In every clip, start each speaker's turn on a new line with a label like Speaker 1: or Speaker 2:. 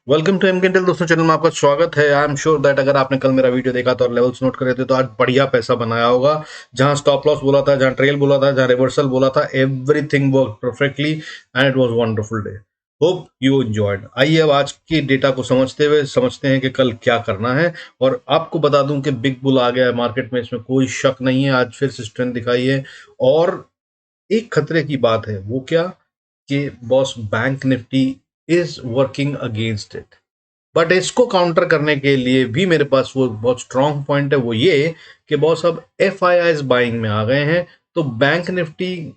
Speaker 1: Welcome to एमकेटेल दोस्तों, channel में आपका स्वागत है। आई एम श्योर दैट अगर आपने कल मेरा वीडियो देखा था और लेवल्स नोट करे थे तो आज बढ़िया पैसा बनाया होगा। जहां स्टॉप लॉस बोला था, जहां ट्रेल बोला था, जहां रिवर्सल बोला था, everything work perfectly and it was wonderful day. Hope you enjoyed. आइए अब आज की डेटा को समझते हुए समझते हैं कि कल क्या करना है। और आपको बता दूं कि बिग बुल आ गया है मार्केट में, इसमें कोई शक नहीं है। आज फिर से स्ट्रेंथ दिखाई है और एक खतरे की बात है, वो क्या कि boss bank Nifty is working against it. But इसको काउंटर करने के लिए भी मेरे पास वो बहुत स्ट्रांग पॉइंट है, वो ये कि बॉस अब एफ आई आईज बाइंग में आ गए हैं। तो बैंक निफ्टी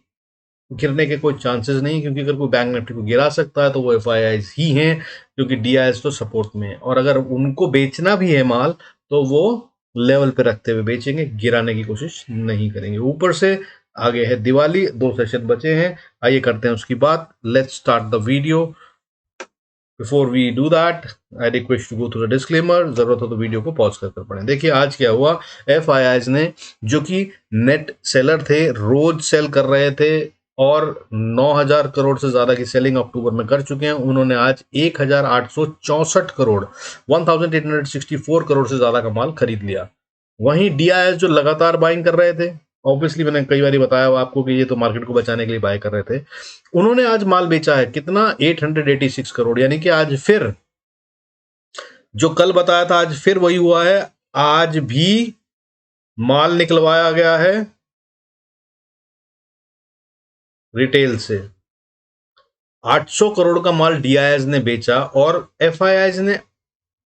Speaker 1: गिरने के कोई चांसेस नहीं, क्योंकि अगर कोई बैंक निफ्टी को गिरा सकता है तो वो एफ आई आईज ही हैं, क्योंकि डी आई एस तो सपोर्ट में है। और अगर उनको बेचना भी है माल तो वो लेवल पे रखते हुए बेचेंगे, गिराने की कोशिश नहीं करेंगे। ऊपर से आगे है दिवाली, 2 सेशन बचे हैं। आइए करते हैं उसकी बात। Let's start the video. Before we do that, I request to go through the disclaimer. जरूरत हो तो वीडियो को पॉज कर पढ़ें। देखिए आज क्या हुआ। एफ आई आईज ने, जो कि नेट सेलर थे, रोज सेल कर रहे थे और 9,000 करोड़ से ज्यादा की सेलिंग अक्टूबर में कर चुके हैं। उन्होंने आज 1,864 करोड़ 1,864 करोड़ से ज्यादा का माल खरीद लिया। वहीं डीआईएस जो लगातार बाइंग कर रहे थे, ऑब्वियसली मैंने कई बार बताया हुआ आपको कि ये तो मार्केट को बचाने के लिए बाय कर रहे थे, उन्होंने आज माल बेचा है कितना, 886 करोड़। यानी कि आज फिर जो कल बताया था आज फिर वही हुआ है। आज भी माल निकलवाया गया है रिटेल से। 800 करोड़ का माल डीआईएस ने बेचा और एफआईआईज ने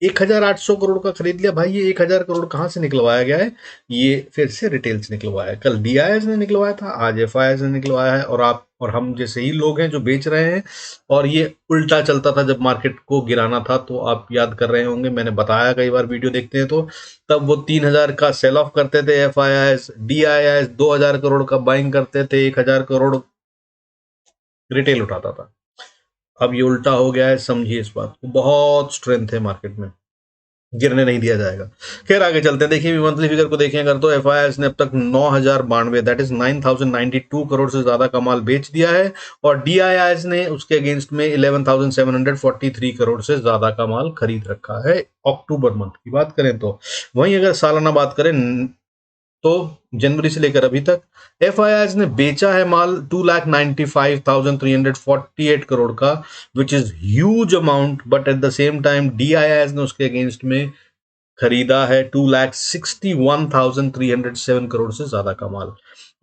Speaker 1: 1,800 करोड़ का खरीद लिया। भाई ये 1,000 करोड़ कहां से निकलवाया गया है? ये फिर से रिटेल से निकलवाया है। कल डीआईएस ने निकलवाया था, आज एफआईआईएस ने निकलवाया है। और आप और हम जैसे ही लोग हैं जो बेच रहे हैं। और ये उल्टा चलता था जब मार्केट को गिराना था, तो आप याद कर रहे होंगे, मैंने बताया कई बार वीडियो देखते हैं तो, तब वो 3,000 का सेल ऑफ करते थे एफआईआईएस, डीआईएस 2,000 करोड़ का बाइंग करते थे, 1,000 करोड़ रिटेल उठाता था। अब ये उल्टा हो गया है, समझिए इस बात को। बहुत स्ट्रेंथ है मार्केट में, गिरने नहीं दिया जाएगा। खैर आगे चलते हैं। देखिए मंथली फिगर को देखें अगर तो एफआईआईएस ने अब तक 9,092, दैट इज 9,092 करोड़ से ज्यादा का माल बेच दिया है। और डीआईआईएस ने उसके अगेंस्ट में 11,743 करोड़ से ज्यादा का माल खरीद रखा है अक्टूबर मंथ की बात करें तो। वहीं अगर सालाना बात करें तो जनवरी से लेकर अभी तक एफआईआईएस ने बेचा है माल 2,95,348 करोड़ का, which is huge amount. But at the same time DIIS ने उसके अगेंस्ट में खरीदा है 2,61,307 करोड़ से ज्यादा का माल।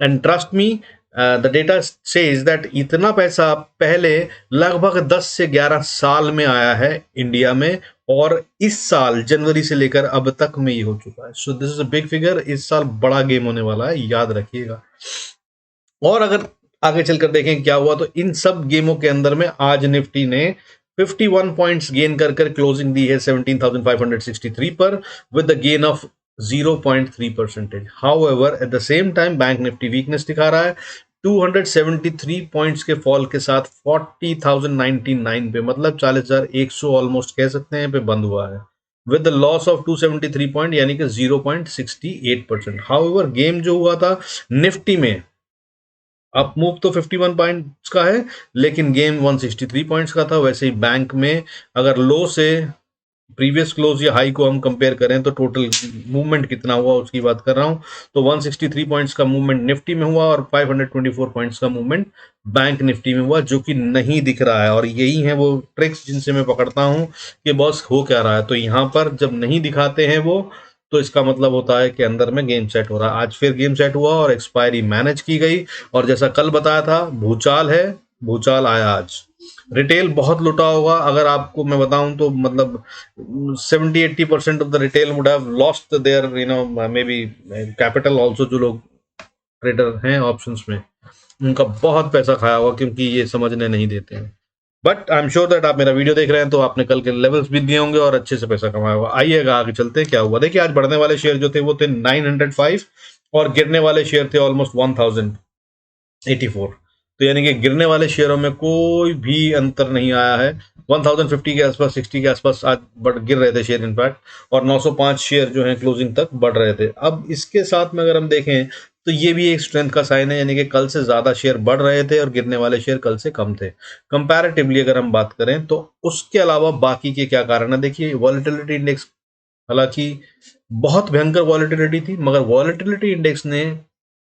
Speaker 1: And trust me, the data says that इतना पैसा पहले लगभग 10 से 11 साल में आया है इंडिया में, और इस साल जनवरी से लेकर अब तक में ये हो चुका है। So this is a big figure. इस साल बड़ा गेम होने वाला है, याद रखिएगा। और अगर आगे चलकर देखें क्या हुआ, तो इन सब गेमों के अंदर में आज निफ्टी ने 51 पॉइंट्स गेन कर क्लोजिंग दी है 17,563 पर, with the gain of 0.3%। However eight the same time bank Nifty weakness दिखा रहा है 273 पॉइंट्स के फॉल के साथ 40,099 पे, मतलब 40,100 ऑलमोस्ट कह सकते हैं पे बंद हुआ है, with the loss of 273 point, यानी कि 0.68%। हाउएवर गेम जो हुआ था निफ्टी में, अप मूव तो 51 पॉइंट्स का है लेकिन गेम 163 पॉइंट्स का था। वैसे ही बैंक में अगर लो से प्रीवियस क्लोज या हाई को हम कंपेयर करें तो टोटल मूवमेंट कितना हुआ उसकी बात कर रहा हूं, तो 163 पॉइंट्स का मूवमेंट निफ्टी में हुआ और 524 पॉइंट्स का मूवमेंट बैंक निफ्टी में हुआ, जो कि नहीं दिख रहा है। और यही है वो ट्रिक्स जिनसे मैं पकड़ता हूं कि बॉस हो क्या रहा है। तो यहां पर जब नहीं दिखाते हैं वो, तो इसका मतलब होता है कि अंदर में गेम सेट हो रहा है। आज फिर गेम सेट हुआ और एक्सपायरी मैनेज की गई। और जैसा कल बताया था, भूचाल है, भूचाल आया आज। रिटेल बहुत लुटा होगा। अगर आपको मैं बताऊं तो मतलब 70-80% of the retail would have lost their maybe capital also. जो लोग ट्रेडर हैं ऑप्शंस में, उनका बहुत पैसा खाया होगा, क्योंकि ये समझने नहीं देते हैं। But I am sure that आप मेरा वीडियो देख रहे हैं तो आपने कल के लेवल्स भी दिए होंगे और अच्छे से पैसा कमाया होगा। आइएगा आगे चलते हैं क्या हुआ। देखिए आज बढ़ने वाले शेयर जो थे वो थे 905 और गिरने वाले शेयर थे ऑलमोस्ट 1084। तो यानी कि गिरने वाले शेयरों में कोई भी अंतर नहीं आया है। 1050 के आसपास, 60 के आसपास आज गिर रहे थे शेयर इनफैक्ट, और 905 शेयर जो हैं क्लोजिंग तक बढ़ रहे थे। अब इसके साथ में अगर हम देखें तो ये भी एक स्ट्रेंथ का साइन है, यानी कि कल से ज़्यादा शेयर बढ़ रहे थे और गिरने वाले शेयर कल से कम थे। कंपैरेटिवली अगर हम बात करें तो उसके अलावा बाकी के क्या कारण है, देखिए वॉलेटिलिटी इंडेक्स, हालाँकि बहुत भयंकर वॉलेटिलिटी थी, मगर वॉलेटिलिटी इंडेक्स ने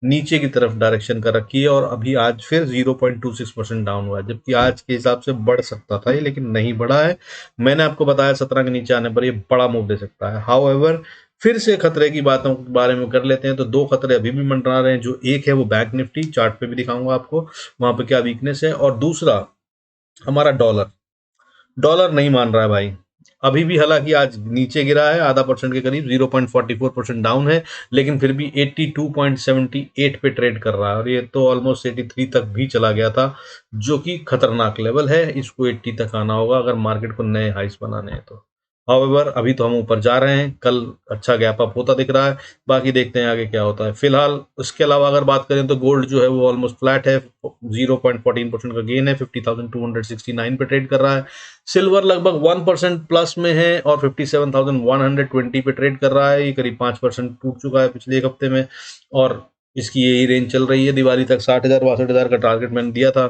Speaker 1: नीचे की तरफ डायरेक्शन कर रखी है और अभी आज फिर 0.26% डाउन हुआ है, जबकि आज के हिसाब से बढ़ सकता था ये, लेकिन नहीं बढ़ा है। मैंने आपको बताया 17 के नीचे आने पर ये बड़ा मूव दे सकता है। हाउएवर फिर से खतरे की बातों के बारे में कर लेते हैं, तो 2 खतरे अभी भी मंडरा रहे हैं। जो एक है वो बैंक निफ्टी, चार्ट पे भी दिखाऊँगा आपको, वहाँ पे क्या वीकनेस है, और दूसरा हमारा डॉलर। डॉलर नहीं मान रहा है भाई। अभी भी हालांकि आज नीचे गिरा है आधा परसेंट के करीब, 0.44% डाउन है, लेकिन फिर भी 82.78 पे ट्रेड कर रहा है और ये तो ऑलमोस्ट 83 तक भी चला गया था, जो कि खतरनाक लेवल है। इसको 80 तक आना होगा अगर मार्केट को नए हाइस बनाने हैं तो। हाउएवर अभी तो हम ऊपर जा रहे हैं, कल अच्छा गैप अप होता दिख रहा है, बाकी देखते हैं आगे क्या होता है। फिलहाल उसके अलावा अगर बात करें तो गोल्ड जो है वो ऑलमोस्ट फ्लैट है, 0.14% का गेन है, 50,269 पे ट्रेड कर रहा है। सिल्वर लगभग 1% प्लस में है और 57,120 पे ट्रेड कर रहा है, ये करीब 5% टूट चुका है पिछले एक हफ्ते में, और इसकी यही रेंज चल रही है दिवाली तक। 60,000 62,000 का टारगेट मैंने दिया था,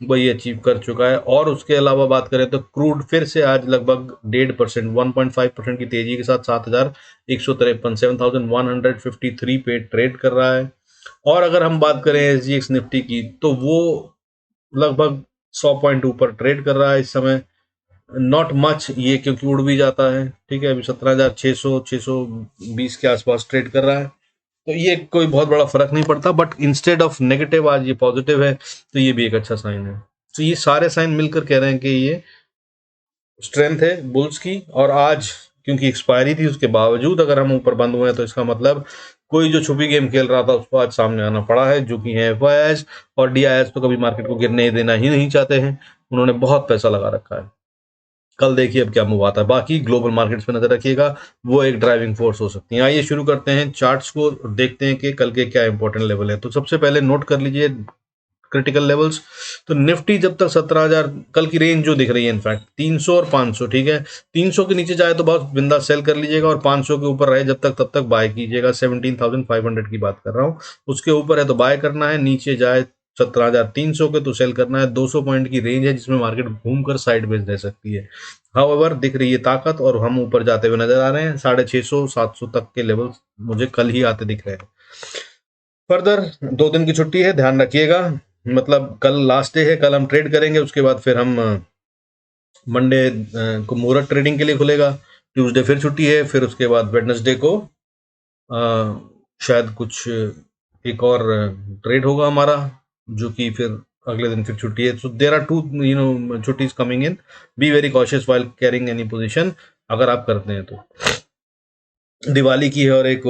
Speaker 1: वही अचीव कर चुका है। और उसके अलावा बात करें तो क्रूड फिर से आज लगभग 1.5% 1.5% की तेजी के साथ 7,153 7,153 पे ट्रेड कर रहा है। और अगर हम बात करें SGX निफ्टी की, तो वो लगभग 100 पॉइंट ऊपर ट्रेड कर रहा है इस समय। नॉट मच ये, क्योंकि उड़ भी जाता है, ठीक है। अभी 17,600 620 के आसपास ट्रेड कर रहा है, तो ये कोई बहुत बड़ा फर्क नहीं पड़ता, बट इंस्टेड ऑफ नेगेटिव आज ये पॉजिटिव है, तो ये भी एक अच्छा साइन है। तो ये सारे साइन मिलकर कह रहे हैं कि ये स्ट्रेंथ है बुल्स की। और आज क्योंकि एक्सपायरी थी उसके बावजूद अगर हम ऊपर बंद हुए हैं, तो इसका मतलब कोई जो छुपी गेम खेल रहा था उसको आज सामने आना पड़ा है, जो कि है FIIs। और DIIs तो कभी मार्केट को गिरने देना ही नहीं चाहते हैं, उन्होंने बहुत पैसा लगा रखा है। कल देखिए अब क्या मूव आता है। बाकी ग्लोबल मार्केट्स पे नजर रखिएगा, वो एक ड्राइविंग फोर्स हो सकती है। आइए शुरू करते हैं चार्ट्स को, देखते हैं कि कल के क्या इंपॉर्टेंट लेवल है। तो सबसे पहले नोट कर लीजिए क्रिटिकल लेवल्स। तो निफ्टी जब तक 17,000, कल की रेंज जो दिख रही है इनफैक्ट 300 और 500, ठीक है। 300 के नीचे जाए तो बहुत बिंदा सेल कर लीजिएगा, और 500 के ऊपर रहे जब तक तब तक बाय कीजिएगा। 17,500 की बात कर रहा हूँ, उसके ऊपर है तो बाय करना है, नीचे जाए 17,300 के तो सेल करना है। 200 पॉइंट की रेंज है जिसमें मार्केट घूमकर साइडवेज रह सकती है। हाउएवर दिख रही है ताकत, और हम ऊपर जाते हुए नजर आ रहे हैं। 650 700 तक के लेवल मुझे कल ही आते दिख रहे हैं। फर्दर 2 दिन की छुट्टी है, ध्यान रखिएगा, मतलब कल लास्ट डे है, कल हम ट्रेड करेंगे, उसके बाद फिर हम मंडे को मुहूर्त ट्रेडिंग के लिए खुलेगा। ट्यूसडे फिर छुट्टी है, फिर उसके बाद वेडनेसडे को अ, शायद कुछ एक और ट्रेड होगा हमारा, जो कि फिर अगले दिन फिर छुट्टी है। सो देर आर टू छुट्टीज coming in. Be very cautious while carrying any position, अगर आप करते हैं तो। दिवाली की है और एक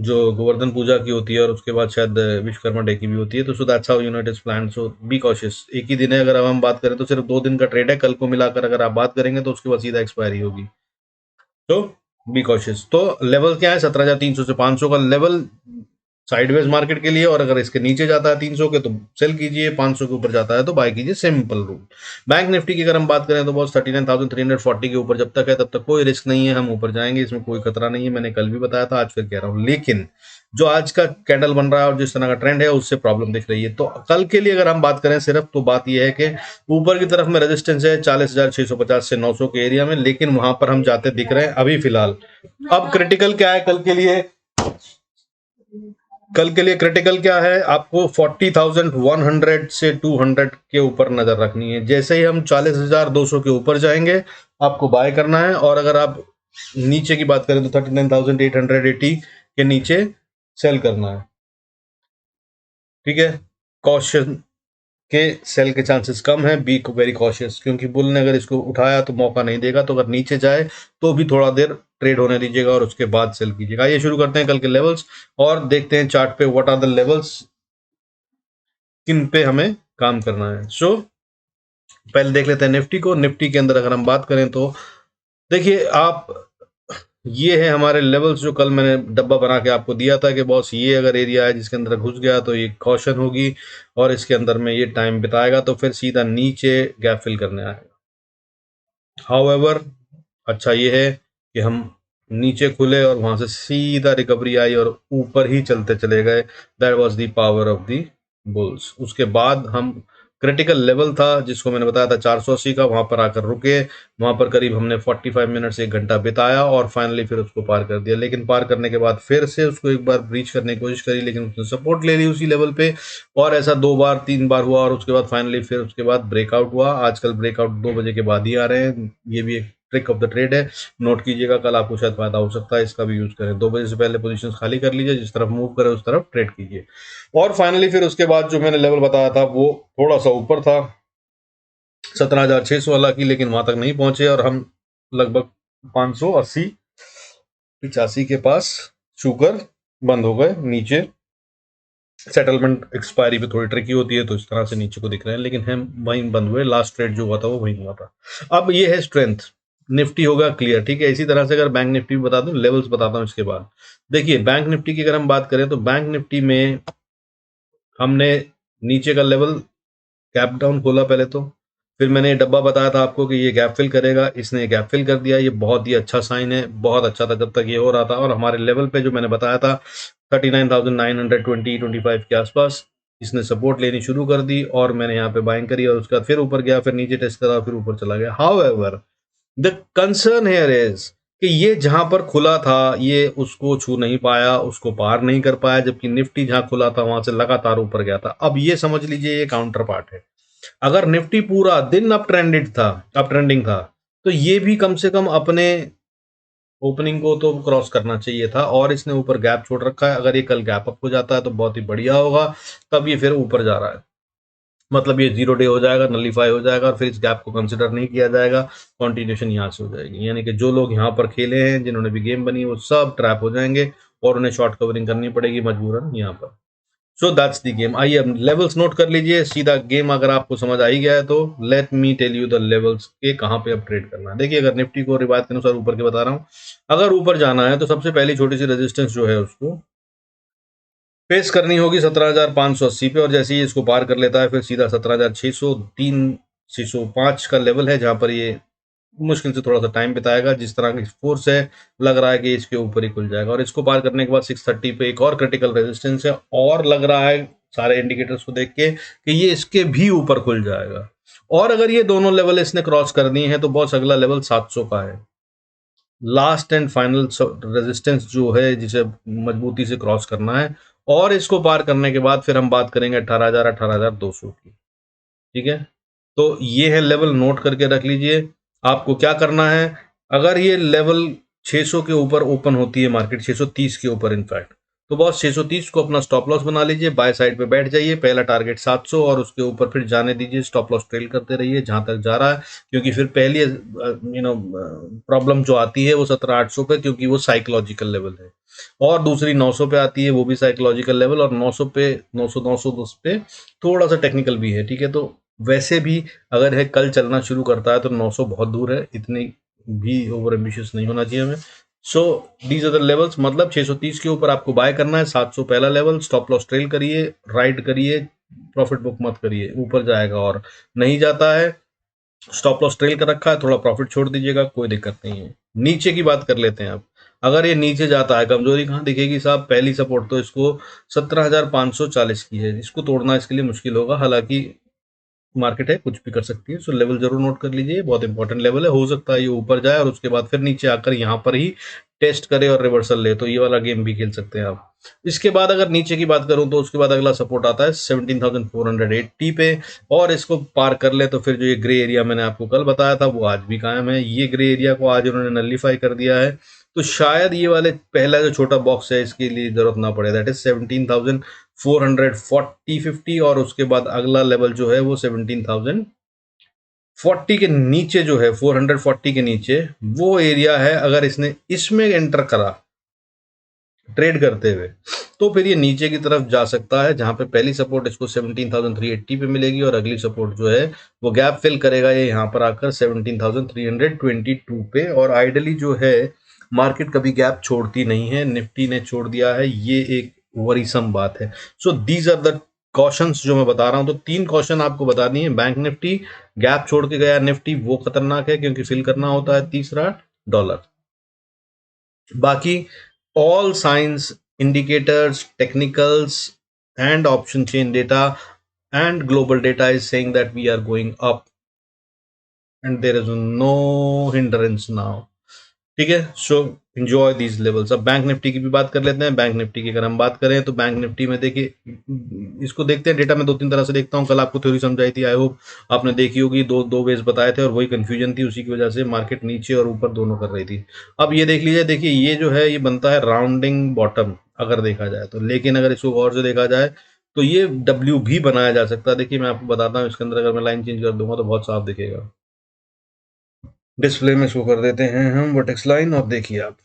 Speaker 1: जो गोवर्धन पूजा की होती है, और उसके बाद शायद विश्वकर्मा डे की भी होती है। तो so that's how unit is plan, so be cautious. एक ही दिन है, अगर अब हम बात करें तो सिर्फ 2 दिन का ट्रेड है, कल को मिलाकर अगर आप बात करेंगे तो उसके बाद सीधा एक्सपायरी होगी, तो बी कॉशियस। तो लेवल क्या है, 17,300 से 500 का लेवल साइडवेज मार्केट के लिए, और अगर इसके नीचे जाता है 300 के तो सेल कीजिए, 500 के ऊपर जाता है तो बाय कीजिए, सिंपल रूल। बैंक निफ्टी की अगर हम बात करें तो बस 39,340 के ऊपर जब तक है तब तक कोई रिस्क नहीं है, हम ऊपर जाएंगे, इसमें कोई खतरा नहीं है। मैंने कल भी बताया था, आज फिर कह रहा हूँ। लेकिन जो आज का कैंडल बन रहा है और जिस तरह का ट्रेंड है उससे प्रॉब्लम दिख रही है। तो कल के लिए अगर हम बात करें सिर्फ, तो बात यह है कि ऊपर की तरफ में रेजिस्टेंस है 40,650 से 900 के एरिया में, लेकिन वहां पर हम जाते दिख रहे हैं अभी फिलहाल। अब क्रिटिकल क्या है कल के लिए, कल के लिए क्रिटिकल क्या है, आपको 40,100 से 200 के ऊपर नजर रखनी है। जैसे ही हम 40,200 के ऊपर जाएंगे आपको बाय करना है, और अगर आप नीचे की बात करें तो 39,880 के नीचे सेल करना है, ठीक है। कॉशन के सेल के चांसेस कम है, बी वेरी कॉशियस, क्योंकि बुल ने अगर इसको उठाया तो मौका नहीं देगा, तो अगर नीचे जाए तो भी थोड़ा देर ट्रेड होने दीजिएगा और उसके बाद सेल कीजिएगा। ये शुरू करते हैं कल के लेवल्स, और देखते हैं चार्ट पे व्हाट आर द लेवल्स, किन पे हमें काम करना है। सो पहले देख लेते हैं निफ्टी को। निफ्टी के अंदर अगर हम बात करें तो देखिए आप, ये है हमारे लेवल्स जो कल मैंने डब्बा बना के आपको दिया था कि बॉस ये अगर एरिया है जिसके अंदर घुस गया तो ये कॉशन होगी, और इसके अंदर में ये टाइम बिताएगा तो फिर सीधा नीचे गैप फिल करने आएगा। हाउएवर अच्छा ये है कि हम नीचे खुले और वहां से सीधा रिकवरी आई और ऊपर ही चलते चले गए। That was the power of the bulls. उसके बाद हम क्रिटिकल लेवल था जिसको मैंने बताया था 480 का, वहां पर आकर रुके। वहां पर करीब हमने 45 मिनट से 1 घंटा बिताया और फाइनली फिर उसको पार कर दिया। लेकिन पार करने के बाद फिर से उसको एक बार ब्रीच करने की कोशिश करी, लेकिन उसने सपोर्ट ले ली उसी लेवल पे। और ऐसा 2 बार 3 बार हुआ और उसके बाद फाइनली फिर उसके बाद ब्रेकआउट हुआ। आजकल ब्रेकआउट 2 बजे के बाद ही आ रहे हैं। ये भी एक ट्रिक ऑफ द ट्रेड है, नोट कीजिएगा, कल आपको शायद फायदा हो सकता है, इसका भी यूज करें। 2 बजे से पहले पोजीशन खाली कर लीजिए, जिस तरफ मूव करे उस तरफ ट्रेड कीजिए। और फाइनली फिर उसके बाद जो मैंने लेवल बताया था वो थोड़ा सा ऊपर था 17,600 वाला की, लेकिन वहां तक नहीं पहुंचे और हम लगभग 580 85 के पास छूकर बंद हो गए नीचे। सेटलमेंट एक्सपायरी पे थोड़ी ट्रिकी होती है, तो इस तरह से नीचे को दिख रहे हैं, लेकिन हम वहीं बंद हुए। लास्ट ट्रेड जो हुआ था वो वहीं हुआ था। अब ये है स्ट्रेंथ। निफ्टी होगा क्लियर, ठीक है। इसी तरह से अगर बैंक निफ्टी भी बता दूं, लेवल्स बताता हूं इसके बाद। देखिए बैंक निफ्टी की अगर हम बात करें तो बैंक निफ्टी में हमने नीचे का लेवल गैप डाउन खोला पहले, तो फिर मैंने ये डब्बा बताया था आपको कि ये गैप फिल करेगा, इसने गैप फिल कर दिया। ये बहुत ही अच्छा साइन है, बहुत अच्छा था जब तक ये हो रहा था। और हमारे लेवल पे जो मैंने बताया था 39,920-25 के आसपास, इसने सपोर्ट लेनी शुरू कर दी और मैंने यहाँ पे बाइंग करी और उसका फिर ऊपर गया, फिर नीचे टेस्ट करा, फिर ऊपर चला गया। However the concern here is कि ये जहां पर खुला था ये उसको छू नहीं पाया, उसको पार नहीं कर पाया, जबकि निफ्टी जहां खुला था वहां से लगातार ऊपर गया था। अब ये समझ लीजिए ये काउंटर पार्ट है। अगर निफ्टी पूरा दिन अप ट्रेंडिंग था, तो ये भी कम से कम अपने ओपनिंग को तो क्रॉस करना चाहिए था, और इसने ऊपर गैप छोड़ रखा है। अगर ये कल गैप अप हो जाता है तो बहुत ही बढ़िया होगा, तब ये फिर ऊपर जा रहा है, मतलब ये 0 डे हो जाएगा, नलीफाई हो जाएगा और फिर इस गैप को कंसिडर नहीं किया जाएगा। कंटिन्यूशन यहाँ से हो जाएगी, यानी कि जो लोग यहाँ पर खेले हैं, जिन्होंने भी गेम बनी, वो सब ट्रैप हो जाएंगे और उन्हें शॉर्ट कवरिंग करनी पड़ेगी मजबूरन यहाँ पर। So that's the game. आइए अब लेवल्स नोट कर लीजिए सीधा। गेम अगर आपको समझ आ ही गया है तो let me tell you the levels के कहाँ पे अब ट्रेड करना है। देखिए अगर निफ्टी को रिवायत के अनुसार ऊपर के बता रहा हूँ, अगर ऊपर जाना है तो सबसे पहली छोटी सी रेजिस्टेंस जो है उसको फेस करनी होगी 17,580 पे, और जैसे ही इसको पार कर लेता है फिर सीधा 17,603 605 का लेवल है, जहां पर ये मुश्किल से थोड़ा सा टाइम बिताएगा। जिस तरह की फोर्स है लग रहा है कि इसके ऊपर ही खुल जाएगा, और इसको पार करने के बाद 630 पे एक और क्रिटिकल रेजिस्टेंस है, और लग रहा है सारे इंडिकेटर्स को देख के कि ये इसके भी ऊपर खुल जाएगा। और अगर ये दोनों लेवल इसने क्रॉस कर दिए हैं तो बॉस अगला लेवल 700 का है, लास्ट एंड फाइनल रेजिस्टेंस जो है जिसे मजबूती से क्रॉस करना है। और इसको पार करने के बाद फिर हम बात करेंगे 18,000 18,200 की, ठीक है। तो ये है लेवल, नोट करके रख लीजिए। आपको क्या करना है, अगर ये लेवल 600 के ऊपर ओपन होती है मार्केट, 630 के ऊपर इनफैक्ट, तो बॉस 630 को अपना स्टॉप लॉस बना लीजिए, बाय साइड पे बैठ जाइए। पहला टारगेट 700 और उसके ऊपर फिर जाने दीजिए, स्टॉप लॉस ट्रेल करते रहिए जहां तक जा रहा है, क्योंकि फिर पहली प्रॉब्लम जो आती है वो 17,800 पे, क्योंकि वो साइकोलॉजिकल लेवल है। और दूसरी 900 पे आती है, वो भी साइकोलॉजिकल लेवल, और 900 पे 900 पे थोड़ा सा टेक्निकल भी है, ठीक है। तो वैसे भी अगर है कल चलना शुरू करता है तो 900 बहुत दूर है, इतनी भी ओवर एम्बिशियस नहीं होना चाहिए हमें। So these are the levels, मतलब 630 के ऊपर आपको बाय करना है, 700 पहला लेवल, स्टॉप लॉस ट्रेल करिए, राइड करिए, प्रॉफिट बुक मत करिए, ऊपर जाएगा। और नहीं जाता है, स्टॉप लॉस ट्रेल कर रखा है, थोड़ा प्रॉफिट छोड़ दीजिएगा, कोई दिक्कत नहीं है। नीचे की बात कर लेते हैं अब। अगर ये नीचे जाता है, कमजोरी कहाँ दिखेगी साहब, पहली सपोर्ट तो इसको 17,540 की है, इसको तोड़ना इसके लिए मुश्किल होगा, हालांकि मार्केट है कुछ भी कर सकती है। सो लेवल जरूर नोट कर लीजिए, बहुत इंपॉर्टेंट लेवल है। हो सकता है ये ऊपर जाए और उसके बाद फिर नीचे आकर यहाँ पर ही टेस्ट करे और रिवर्सल ले, तो ये वाला गेम भी खेल सकते हैं आप। इसके बाद अगर नीचे की बात करूं तो उसके बाद अगला सपोर्ट आता है 17,480 पे, और इसको पार कर ले तो फिर जो ये ग्रे एरिया मैंने आपको कल बताया था वो आज भी कायम है। ये ग्रे एरिया को आज उन्होंने नलीफाई कर दिया है, तो शायद ये वाले पहला जो छोटा बॉक्स है इसके लिए जरूरत ना पड़े, दैट इज 17,440-50, और उसके बाद अगला लेवल जो है वो 17,040 के नीचे जो है, 440 के नीचे वो एरिया है। अगर इसने इसमें एंटर करा ट्रेड करते हुए तो फिर ये नीचे की तरफ जा सकता है, जहां पे पहली सपोर्ट इसको 17,380 पे मिलेगी, और अगली सपोर्ट जो है वो गैप फिल करेगा ये यहाँ पर आकर 17,322 पे। और आइडली जो है मार्केट कभी गैप छोड़ती नहीं है, निफ्टी ने छोड़ दिया है, ये एक वरीसम बात है। So these are the cautions जो मैं बता रहा हूं। तो 3 कॉशन आपको बतानी है। बैंक निफ्टी गैप छोड़ के गया निफ्टी, वो खतरनाक है क्योंकि फिल करना होता है। तीसरा डॉलर, बाकी all signs, indicators, technicals, and option chain data and global data is saying that we are going up and there is no hindrance now. ठीक है, सो एंजॉय दीज लेवल्स। अब बैंक निफ्टी की भी बात कर लेते हैं। बैंक निफ्टी की अगर हम बात करें तो बैंक निफ्टी में देखिए, इसको देखते हैं डेटा में दो तीन तरह से देखता हूँ। कल आपको थ्योरी समझाई थी, आई होप आपने देखी होगी। दो दो वेज बताए थे और वही कंफ्यूजन थी, उसी की वजह से मार्केट नीचे और ऊपर दोनों कर रही थी। अब ये देख लीजिए, देखिए ये जो है ये बनता है राउंडिंग बॉटम अगर देखा जाए तो, लेकिन अगर इसको गौर से देखा जाए तो ये डब्ल्यू भी बनाया जा सकता है। देखिए मैं आपको बताता हूँ, इसके अंदर अगर मैं लाइन चेंज कर दूंगा तो बहुत साफ दिखेगा। डिस्प्ले में शो कर देते हैं हम वर्टेक्स लाइन और देखिए आप,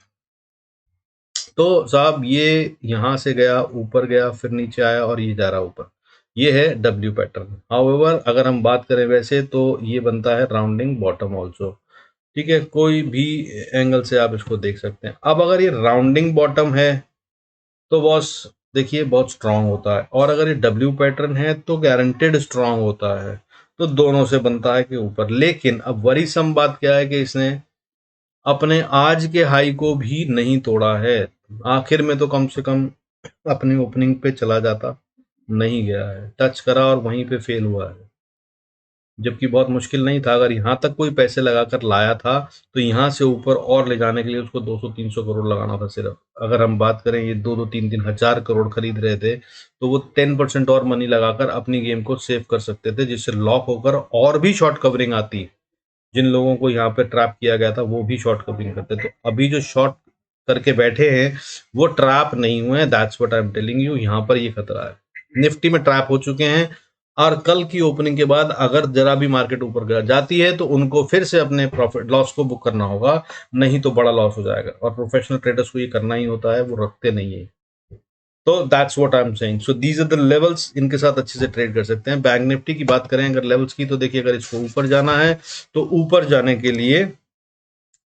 Speaker 1: तो साहब ये यहाँ से गया, ऊपर गया, फिर नीचे आया और ये जा रहा ऊपर। ये है डब्ल्यू पैटर्न। हाउएवर अगर हम बात करें वैसे तो ये बनता है राउंडिंग बॉटम ऑल्सो। ठीक है, कोई भी एंगल से आप इसको देख सकते हैं। अब अगर ये राउंडिंग बॉटम है तो बॉस देखिए बहुत स्ट्रांग होता है, और अगर ये डब्ल्यू पैटर्न है तो गारंटेड स्ट्रांग होता है। तो दोनों से बनता है कि ऊपर। लेकिन अब वरीसम बात क्या है कि इसने अपने आज के हाई को भी नहीं तोड़ा है। आखिर में तो कम से कम अपनी ओपनिंग पे चला जाता, नहीं गया है, टच करा और वहीं पे फेल हुआ है। जबकि बहुत मुश्किल नहीं था, अगर यहाँ तक कोई पैसे लगाकर लाया था तो यहाँ से ऊपर और ले जाने के लिए उसको 200-300 करोड़ लगाना था सिर्फ। अगर हम बात करें, ये 2-2 3-3 हजार करोड़ खरीद रहे थे तो वो 10% और मनी लगाकर अपनी गेम को सेव कर सकते थे, जिससे लॉक होकर और भी शॉर्ट कवरिंग आती। जिन लोगों को यहाँ पे ट्रैप किया गया था वो भी शॉर्ट कवरिंग करते। तो अभी जो शॉर्ट करके बैठे हैं वो ट्रैप नहीं हुए हैं। That's what I am telling you. यहाँ पर ये खतरा है। निफ्टी में ट्रैप हो चुके हैं, और कल की ओपनिंग के बाद अगर जरा भी मार्केट ऊपर जाती है तो उनको फिर से अपने प्रॉफिट लॉस को बुक करना होगा, नहीं तो बड़ा लॉस हो जाएगा। और प्रोफेशनल ट्रेडर्स को ये करना ही होता है, वो रखते नहीं है। तो that's what I am saying. So these are the levels, इनके साथ अच्छे से ट्रेड कर सकते हैं। बैंक निफ्टी की बात करें अगर लेवल्स की, तो देखिए अगर इसको ऊपर जाना है तो ऊपर जाने के लिए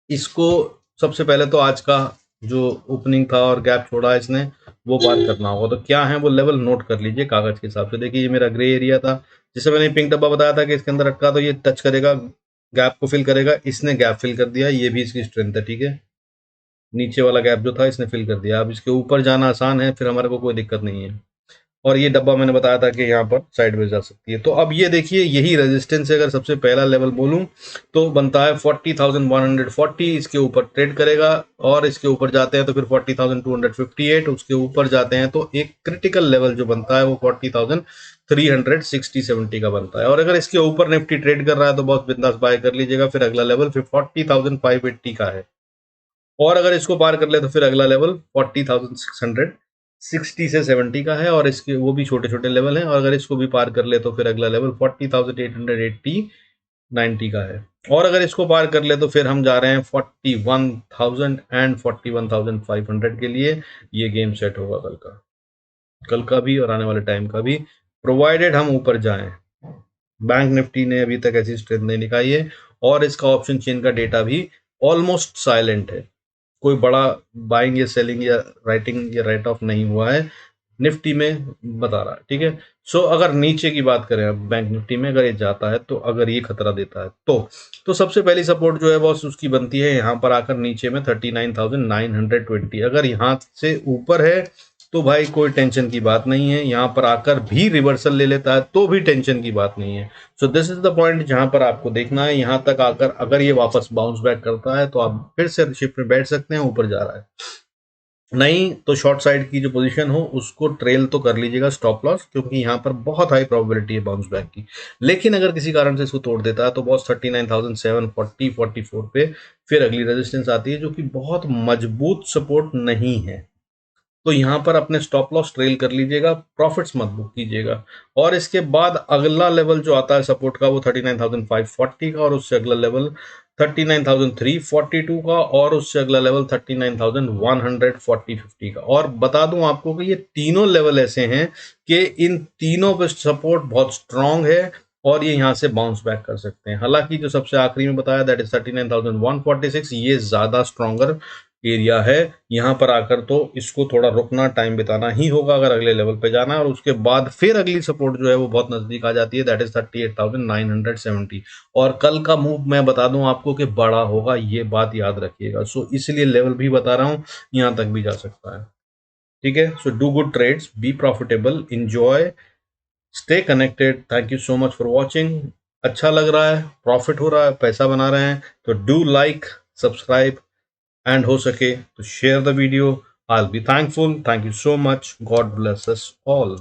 Speaker 1: इसको सबसे पहले तो आज का जो ओपनिंग था और गैप छोड़ा है इसने, वो बात करना होगा। तो क्या है वो लेवल, नोट कर लीजिए कागज के हिसाब से। देखिए ये मेरा ग्रे एरिया था, जिसे मैंने पिंक डब्बा बताया था कि इसके अंदर अटका तो ये टच करेगा, गैप को फिल करेगा। इसने गैप फिल कर दिया, ये भी इसकी स्ट्रेंथ है। ठीक है, नीचे वाला गैप जो था इसने फिल कर दिया। अब इसके ऊपर जाना आसान है, फिर हमारे को कोई दिक्कत नहीं है। और ये डब्बा मैंने बताया था कि यहाँ पर साइडवेज जा सकती है। तो अब ये देखिए यही रेजिस्टेंस है। अगर सबसे पहला लेवल बोलूं तो बनता है 40,140, इसके ऊपर ट्रेड करेगा। और इसके ऊपर जाते हैं तो फिर 40,258, उसके ऊपर जाते हैं तो एक क्रिटिकल लेवल जो बनता है वो 40,360-70 का बनता है। और अगर इसके ऊपर निफ्टी ट्रेड कर रहा है तो बहुत बिंदास बाय कर लीजिएगा। फिर अगला लेवल फिर 40,580 का है, और अगर इसको पार कर ले तो फिर अगला लेवल 40,660 से 70 का है, और इसके वो भी छोटे छोटे लेवल हैं। और अगर इसको भी पार कर ले तो फिर अगला लेवल 40,880-90 का है। और अगर इसको पार कर ले तो फिर हम जा रहे हैं 41,000 एंड 41,500 के लिए। ये गेम सेट होगा कल का भी और आने वाले टाइम का भी, प्रोवाइडेड हम ऊपर जाएं। बैंक निफ्टी ने अभी तक ऐसी स्ट्रेंथ नहीं दिखाई है, और इसका ऑप्शन चेन का डेटा भी ऑलमोस्ट साइलेंट है। कोई बड़ा बाइंग या सेलिंग या राइटिंग या राइट ऑफ नहीं हुआ है निफ्टी में, बता रहा है। ठीक है, सो अगर नीचे की बात करें अब बैंक निफ्टी में, अगर ये जाता है तो अगर ये खतरा देता है तो सबसे पहली सपोर्ट जो है बॉस उसकी बनती है यहाँ पर आकर नीचे में 39,920। अगर यहाँ से ऊपर है तो भाई कोई टेंशन की बात नहीं है। यहाँ पर आकर भी रिवर्सल ले लेता है तो भी टेंशन की बात नहीं है। So this is the point जहां पर आपको देखना है। यहाँ तक आकर अगर ये वापस बाउंस बैक करता है तो आप फिर से शिप में बैठ सकते हैं, ऊपर जा रहा है। नहीं तो शॉर्ट साइड की जो पोजीशन हो उसको ट्रेल तो कर लीजिएगा स्टॉप लॉस, क्योंकि यहाँ पर बहुत हाई प्रोबेबिलिटी है बाउंस बैक की। लेकिन अगर किसी कारण से इसको तोड़ देता है तो बॉस 39,740-44 पे फिर अगली रेजिस्टेंस आती है, जो कि बहुत मजबूत सपोर्ट नहीं है। तो यहाँ पर अपने स्टॉप लॉस ट्रेल कर लीजिएगा, प्रॉफिट्स मत बुक कीजिएगा। और इसके बाद अगला लेवल जो आता है सपोर्ट का वो 39,540 का, और उससे अगला लेवल 39,342 का, और उससे अगला लेवल 39,140-50 का। और बता दूं आपको कि ये तीनों लेवल ऐसे हैं कि इन तीनों पे सपोर्ट बहुत स्ट्रांग है, और ये यहाँ से बाउंस बैक कर सकते हैं। हालांकि जो सबसे आखिरी में बताया दैट इज 39,146, ये ज्यादा स्ट्रॉन्गर एरिया है। यहाँ पर आकर तो इसको थोड़ा रुकना, टाइम बिताना ही होगा अगर अगले लेवल पे जाना है, और उसके बाद फिर अगली सपोर्ट जो है वो बहुत नजदीक आ जाती है, दैट इज 38,970। और कल का मूव मैं बता दूं आपको कि बड़ा होगा, ये बात याद रखिएगा। सो इसलिए लेवल भी बता रहा हूँ, यहाँ तक भी जा सकता है। ठीक है, so do good trades, be profitable, enjoy, stay connected. Thank you so much for watching. अच्छा लग रहा है, प्रॉफिट हो रहा है, पैसा बना रहे हैं, तो डू लाइक, सब्सक्राइब, एंड हो सके तो share the video. I'll be thankful. Thank you so much. God bless us all.